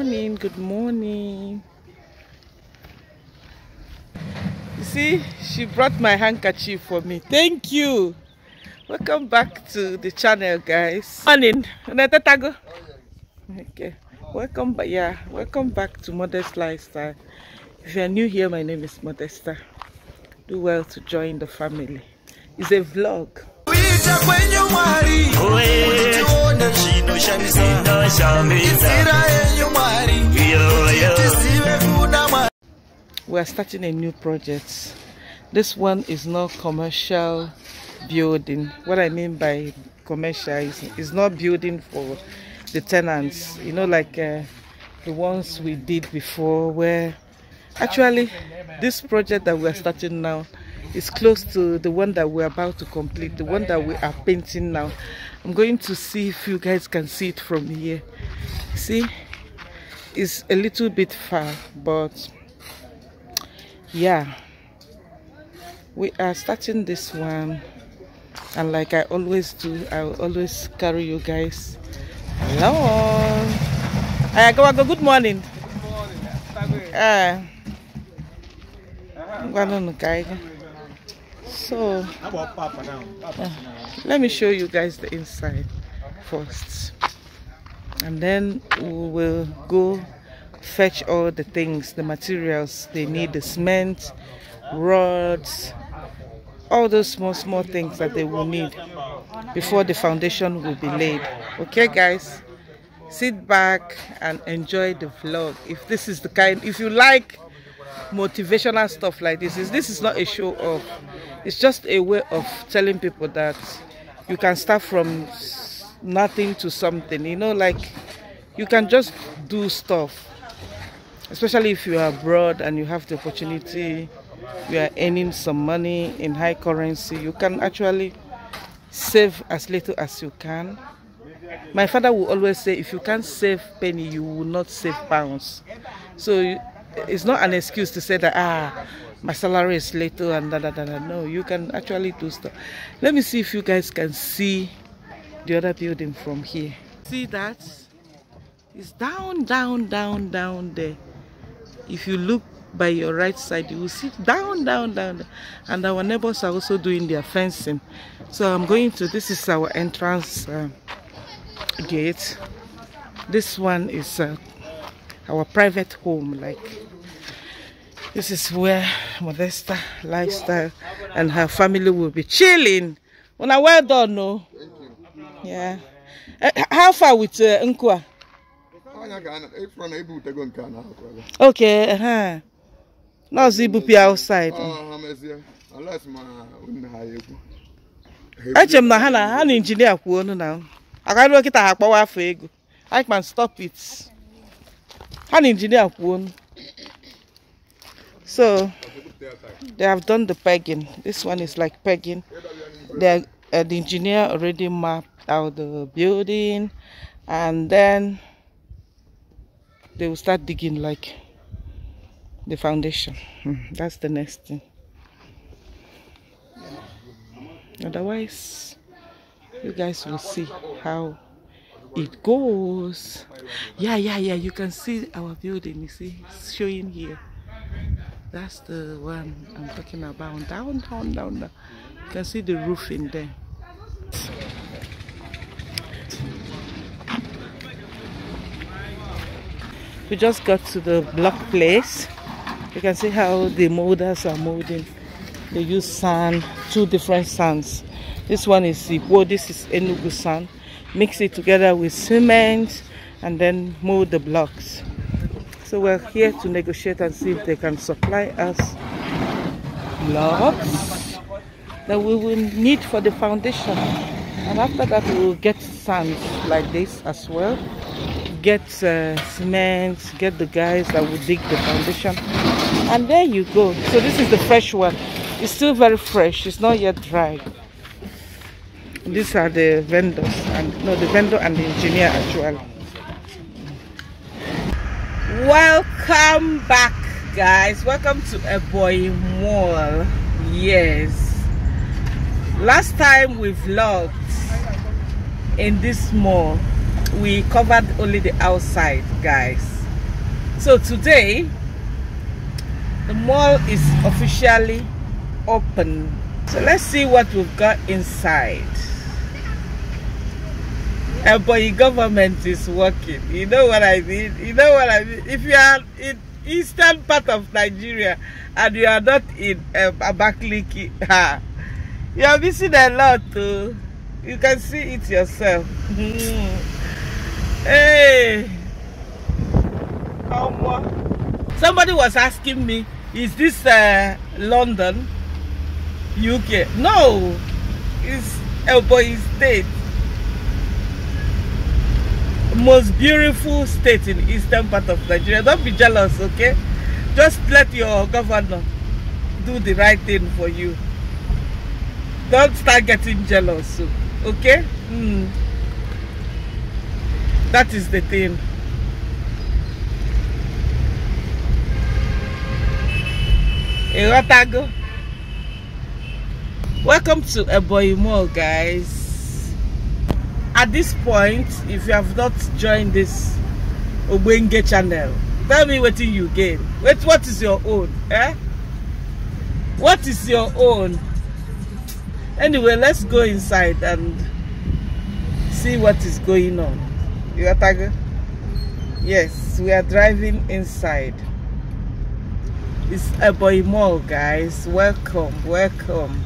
Good morning. You see, she brought my handkerchief for me. Thank you. Welcome back to the channel, guys. Morning. Okay. Welcome back to Modest Lifestyle. If you are new here, my name is Modesta. Do well to join the family. It's a vlog. We are starting a new project. This one is not commercial building. What I mean by commercial is not building for the tenants, you know, like the ones we did before, where actually this project that we are starting now is close to the one that we're about to complete, the one that we are painting now. I'm going to see if you guys can see it from here. See, it's a little bit far, but yeah, we are starting this one, and like I always do, I will always carry you guys along. Good morning. So let me show you guys the inside first, and then we will go fetch all the things, the materials they need, the cement, rods, all those small things that they will need before the foundation will be laid. Okay guys, sit back and enjoy the vlog. If this is the kind, if you like motivational stuff like this is not a show off. It's just a way of telling people that you can start from nothing to something, you know, like you can just do stuff, especially if you are abroad and you have the opportunity, you are earning some money in high currency. You can actually save as little as you can. My father will always say, if you can't save penny, you will not save pounds. So it's not an excuse to say that my salary is little and No, you can actually do stuff. Let me see if you guys can see the other building from here. See that? It's down there. If you look by your right side, you will see down. And our neighbors are also doing their fencing. So I'm going to, this is our entrance gate. This one is our private home. Like, this is where Modesta Lifestyle and her family will be chilling. Well done, no? Yeah. How far with Nkwa? Okay, now Zibupi outside. I'm engineer now. I can't work it out. I can stop it. I'm engineer. So they have done the pegging. This one is like pegging. The engineer already mapped out the building, and then they will start digging like the foundation. That's the next thing. Otherwise, you guys will see how it goes. Yeah, you can see our building. You see, it's showing here. That's the one I'm talking about. Down. You can see the roof in there. We just got to the block place. You can see how the molders are molding. They use sand, 2 different sands. This one is Ibo, this is Enugu sand. Mix it together with cement and then mold the blocks. So we're here to negotiate and see if they can supply us blocks that we will need for the foundation. And after that, we will get sand like this as well. Get cement, get the guys that will dig the foundation. And there you go. So this is the fresh one. It's still very fresh. It's not yet dry. These are the vendors. The vendor and the engineer actually. Welcome back, guys. Welcome to Ebonyi Mall. Yes, last time we vlogged in this mall, we covered only the outside, guys. So today, the mall is officially open. So let's see what we've got inside. But government is working. You know what I mean? You know what I mean? If you are in eastern part of Nigeria and you are not in Abakaliki, you are missing a lot too. You can see it yourself. Hey, somebody was asking me, is this London, UK? No, it's Ebonyi State. Most beautiful state in eastern part of Nigeria. Don't be jealous, okay? Just let your governor do the right thing for you. Don't start getting jealous, okay? That is the thing. Welcome to Ebonyi Mall, guys. At this point, if you have not joined this Obwenge channel, tell me what you gain. What is your own? What is your own? Anyway, let's go inside and see what is going on. You are tagged? Yes, we are driving inside. It's Ebonyi Mall, guys. Welcome, welcome.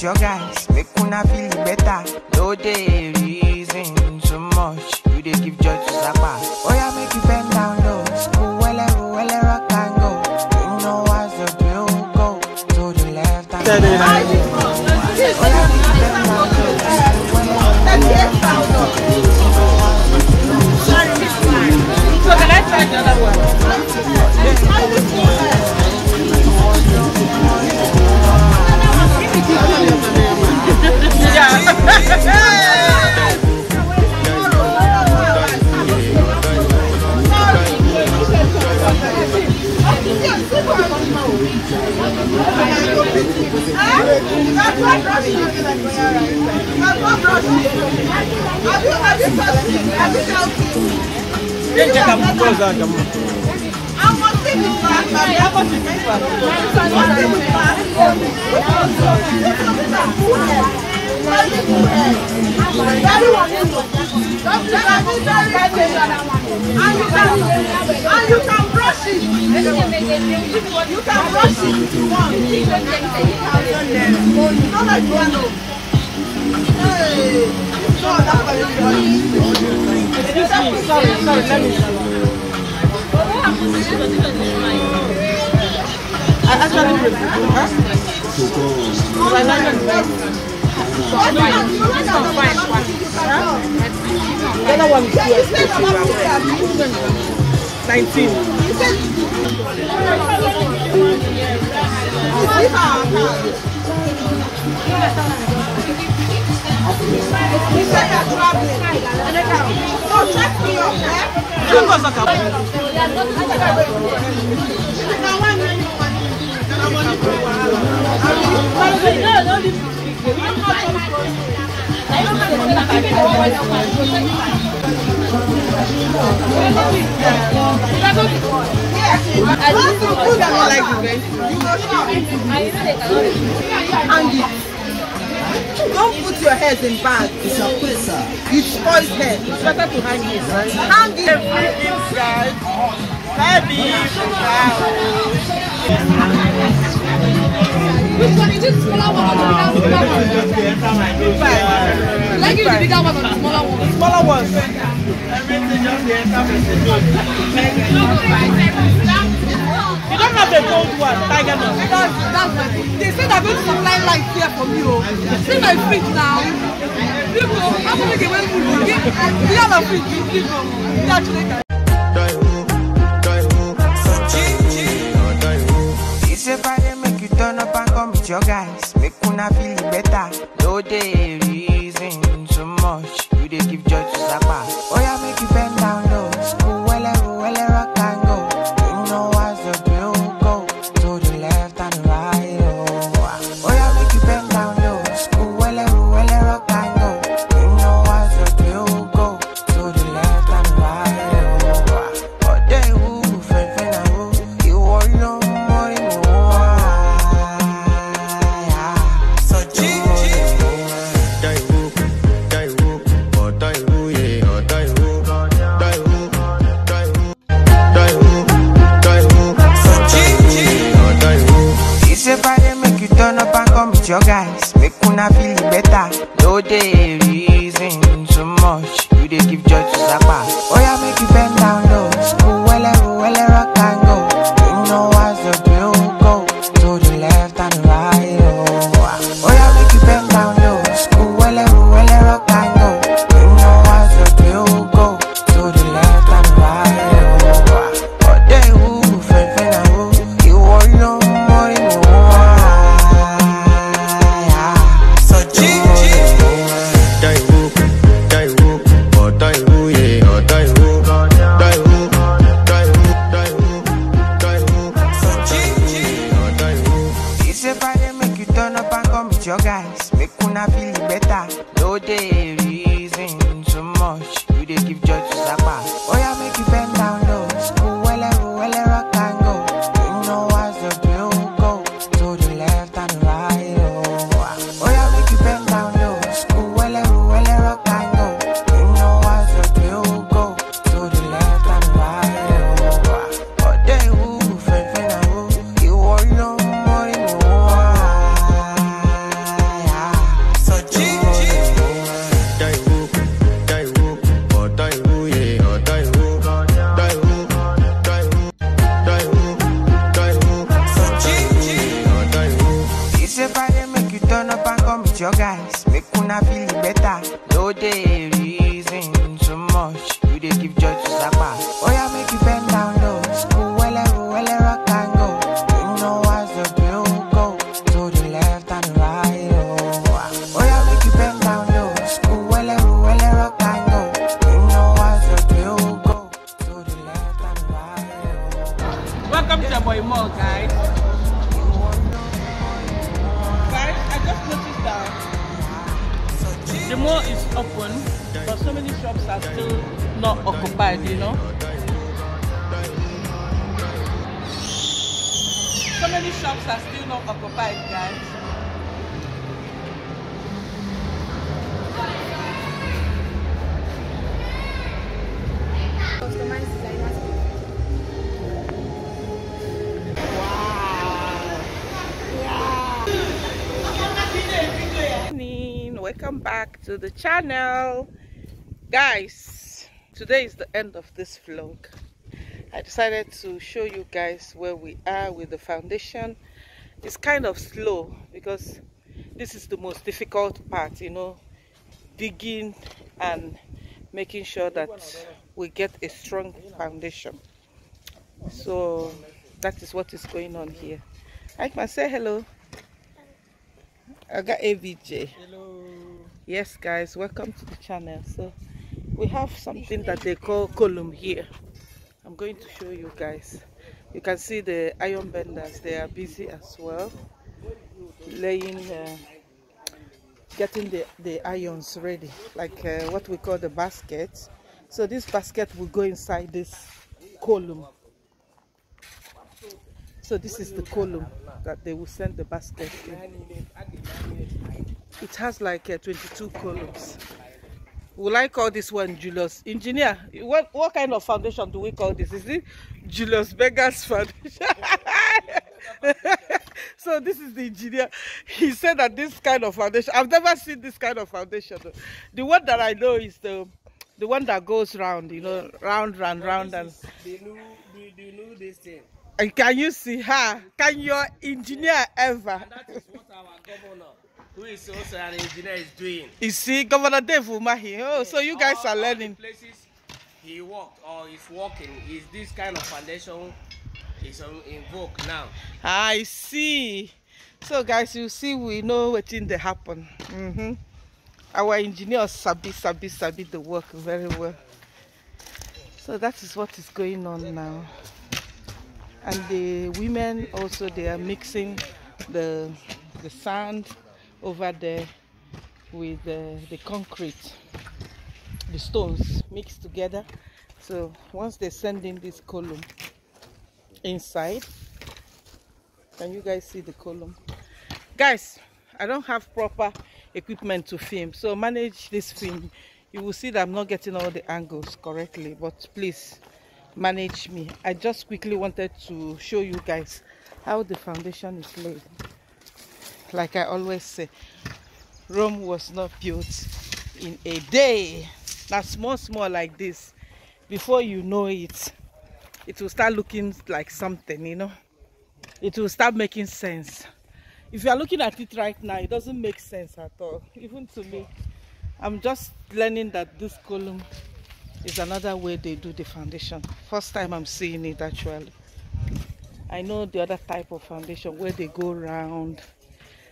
Your guys make una feel better. No day reason so much. You dey give joy to Zappa. Oh yeah, make you bend down low. School well rock and go. You know what's the drill? Go to the left and right. Oh yeah, make you bend down low. So can I try the other one? And you can brush it. You can brush it if you want. Not like you want to. Hey, no, that's why Sorry, let me. I actually the other one is 19. Don't put your head in bags. It spoils head. It's better to hang it. Hang it inside. Baby. Which one is it? Smaller one or the bigger one? Like you the bigger one or the smaller one? Smaller ones. You don't have the gold one, Tiger Nut. That's my thing. They said they're going to supply light here from you. See my fridge now. People, how many get away with it? We have a fridge. People, with your guys. Make una feel better. No day reason so much. You dey give joy to Sapa. Oh yeah, make you bend down low. School well, rock and go. You know what's the drill? Go to the left and right. Oh yeah, make you bend down low. School well, rock and go. You know what's the drill? Go to the left and right. Oh they who friend who you want no more. So make you turn up and come with your guys. Make una feel better. No day reason so much. You dey give joy to Sapa. Oh yeah, make you bend down low. School well, rock and go. You know what's the drill? Go to the left and right. Oh yeah, make you bend down low. School well, rock and go. You know what's the drill? Go to the left and right. Oh they who friend who you want no more. Your guys, make una feel better. No day reason so much. You dey give joy to Sapa. Oh yeah, make you bend down low. School well, rock and go. You know what's the drill? Go to the left and right. Oh yeah, make you bend down low. School well, rock and go. You know what's the drill? Go to the left and right. Oh they who friend who you want no more. Your guys, make una feel better. No day reason so much. You dey give joy to Sapa. Oh yeah, make you bend down low. School well, rock and go. You know what's the drill? Go to the left and right. Oh yeah, make you bend down low. School well, rock and go. You know what's the drill? Go to the left and right. Welcome to Boy Mall, guys. The mall is open, but so many shops are still not occupied, you know. So many shops are still not occupied, guys. Welcome back to the channel, guys. Today is the end of this vlog. I decided to show you guys where we are with the foundation. It's kind of slow because this is the most difficult part, you know, digging and making sure that we get a strong foundation. So that is what is going on here. I can say hello. I got AVJ. Hello. Yes, guys, welcome to the channel. So we have something that they call column here. I'm going to show you guys. You can see the iron benders. They are busy as well, laying, getting the irons ready, like what we call the basket. So this basket will go inside this column. So this is the column that they will send the basket in. It has like 22 columns. Will I call this one Julius? Engineer, what kind of foundation do we call this? Is it Julius Berger's foundation? So this is the engineer. He said that this kind of foundation, I've never seen this kind of foundation. The one that I know is the one that goes round, you know, round and round. And do you know this thing? And can you see her? Can your engineer ever? And that is what our governor, who is also an engineer, is doing. You see, Governor Dave Umahi. Oh, yes. So you guys are learning. The places he worked or is working is this kind of foundation is in vogue now. I see. So guys, you see, we know what in the happen. Our engineers sabi the work very well. So that is what is going on now. And the women also, they are mixing the sand over there with the concrete, the stones mixed together. So once they send in this column inside, can you guys see the column? Guys, I don't have proper equipment to film, so manage this film. You will see that I'm not getting all the angles correctly, but please manage me. I just quickly wanted to show you guys how the foundation is laid. Like I always say, Rome was not built in a day. Now small like this, before you know it, it will start looking like something, you know. It will start making sense. If you are looking at it right now, it doesn't make sense at all. Even to me, I'm just learning that this column is another way they do the foundation. First time I'm seeing it actually. I know the other type of foundation where they go around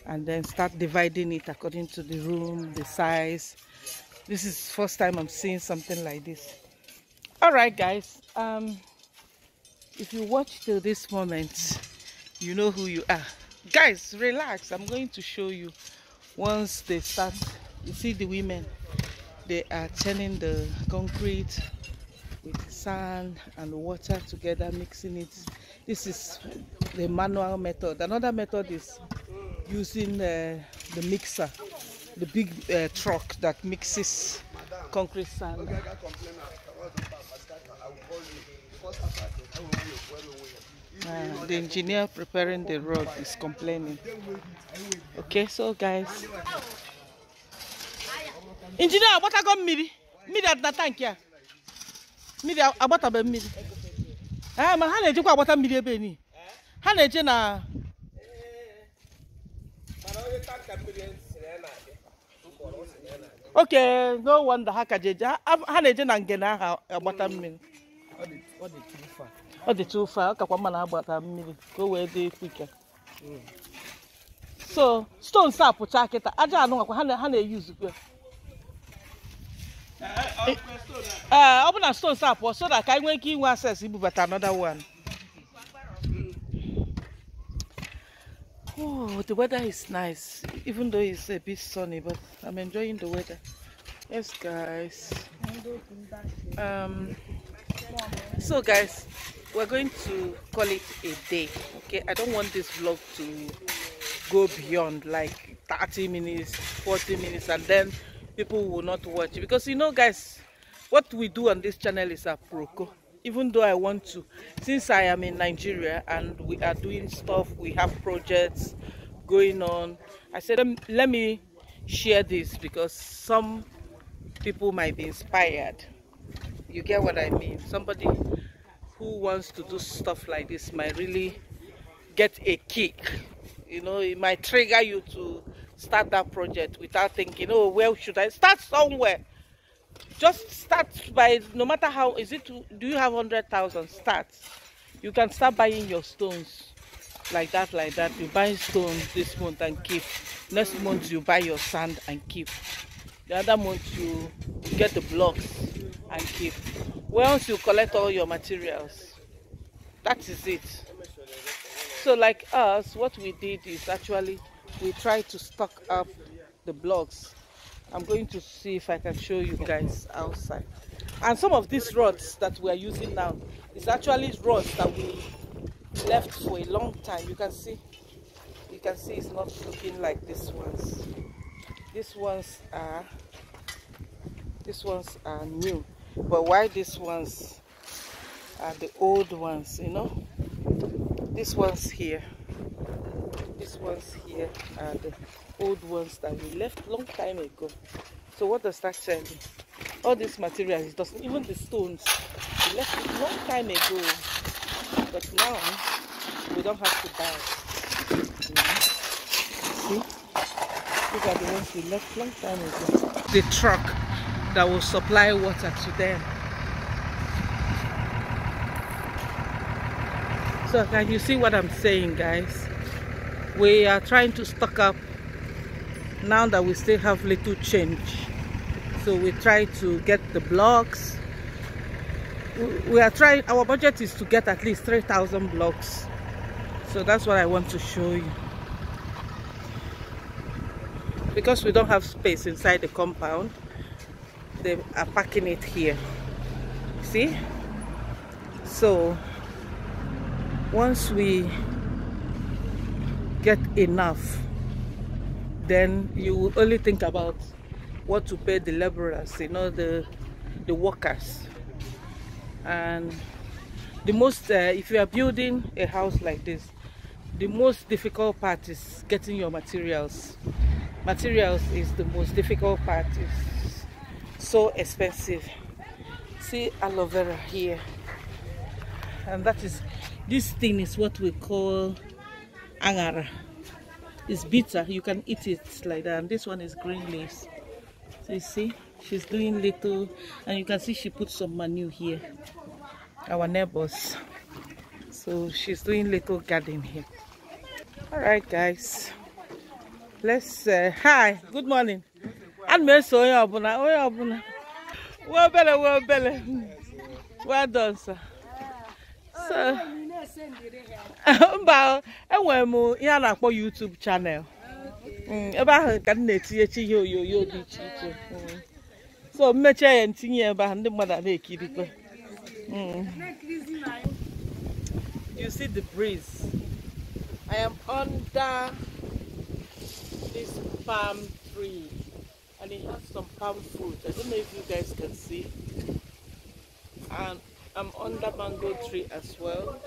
and then start dividing it according to the room, the size. This is first time I'm seeing something like this. All right, guys. If you watch till this moment, you know who you are. Guys, relax. I'm going to show you once they start. You see the women, they are turning the concrete with sand and water together, mixing it. This is the manual method. Another method is using the mixer, the big truck that mixes concrete sand. The engineer preparing the road is complaining. Okay, so guys, engineer, what I got miri at the tank here. Miri about a miri. I'm a hundred about a miri penny. Hundred na. Okay, no wonder Hakaja. Hundred and Gena about a miri. What the too far? About a minute. Go where they quicker. So stone sap for jacket. I don't know how they use it. Open a stone sap so that I can give one access but another one. Oh, the weather is nice, even though it's a bit sunny, but I'm enjoying the weather. Yes, guys. So guys, we're going to call it a day. Okay, I don't want this vlog to go beyond like 30 minutes, 40 minutes, and then people will not watch, because you know guys, what we do on this channel is a proko. Even though I want to, since I am in Nigeria and we are doing stuff, we have projects going on, I said let me share this because some people might be inspired. You get what I mean? Somebody who wants to do stuff like this might really get a kick. You know, it might trigger you to start that project without thinking, oh, where should I start? Somewhere. Just start by, no matter how, is it, do you have 100,000? Start. You can start buying your stones like that. You buy stones this month and keep. Next month you buy your sand and keep. The other month you get the blocks and keep. Once you collect all your materials, that is it. So like us, what we did is actually we tried to stock up the blocks. I'm going to see if I can show you guys outside. And some of these rods that we are using now is actually rods that we left for a long time. You can see it's not looking like these ones. These ones are new, but why these ones are the old ones, you know? These ones here are the old ones that we left long time ago. So what does that tell you? All this material is doesn't, even the stones we left it long time ago, but now we don't have to buy. See, these are the ones we left long time ago. The truck that will supply water to them. So can you see what I'm saying, guys? We are trying to stock up now that we still have little change. So we try to get the blocks. We are trying, our budget is to get at least 3,000 blocks. So that's what I want to show you. Because we don't have space inside the compound, they are packing it here. See? So once we get enough, then you will only think about what to pay the laborers, you know, the workers. And the most, if you are building a house like this, the most difficult part is getting your materials. Materials is the most difficult part. It's so expensive. See aloe vera here, and that is, this thing is what we call angara. It's bitter, you can eat it like that. And this one is green leaves. So you see, she's doing little, and you can see she put some manure here, our neighbors. So she's doing little garden here. All right, guys, let's hi, good morning. And me so well done, sir. So about enwere m YouTube channel. Ebe ahụ ka m na-etinyechi ihe oyoyo dị iche iche. So mmecha ya ntinye ebe ahụ ndị mmadụ na-ekirikwa. You see the breeze. I am under this palm tree, and it has some palm fruit. I don't know if you guys can see. And I'm under mango tree as well.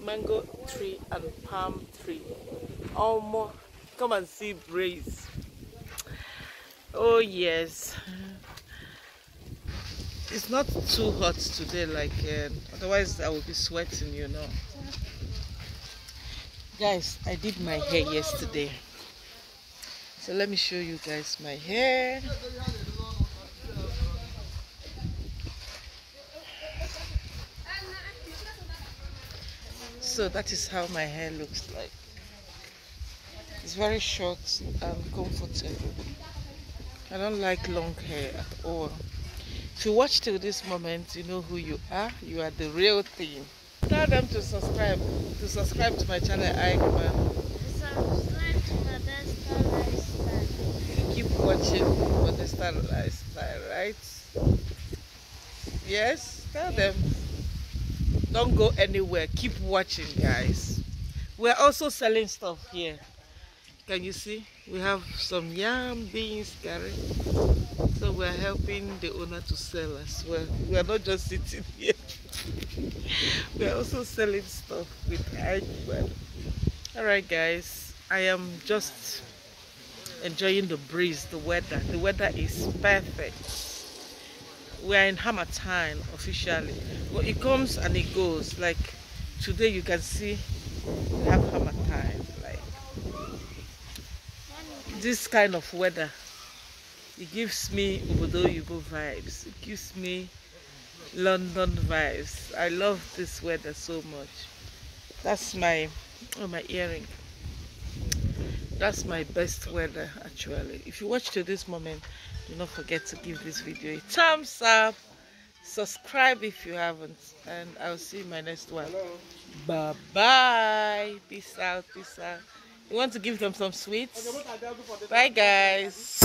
Mango tree and palm tree. Almost come and see breeze. Oh yes. It's not too hot today, like otherwise I would be sweating, you know. Guys, I did my hair yesterday, so let me show you guys my hair. So that is how my hair looks like. It's very short and comfortable. I don't like long hair at all. If you watch till this moment, you know who you are. You are the real thing. Tell them to subscribe to my channel, Ikeman. Subscribe to Modesta Lifestyle. Keep watching Modesta Lifestyle, right? Yes, tell them. Don't go anywhere. Keep watching, guys. We're also selling stuff here. Can you see? We have some yam, beans, carrot. So we're helping the owner to sell as well. We're not just sitting here. We're also selling stuff with Ikeman. Alright, guys. I am just enjoying the breeze, the weather. The weather is perfect. We are in Harmattan officially. Well, it comes and it goes. Like today, you can see we have Harmattan. Like this kind of weather, it gives me Obodo Oyibo vibes. It gives me London vibes. I love this weather so much. That's my earring. That's my best weather actually. If you watch to this moment, do not forget to give this video a thumbs up, subscribe if you haven't, and I'll see you in my next one. Bye bye. Peace out. Peace out. You want to give them some sweets? Bye guys.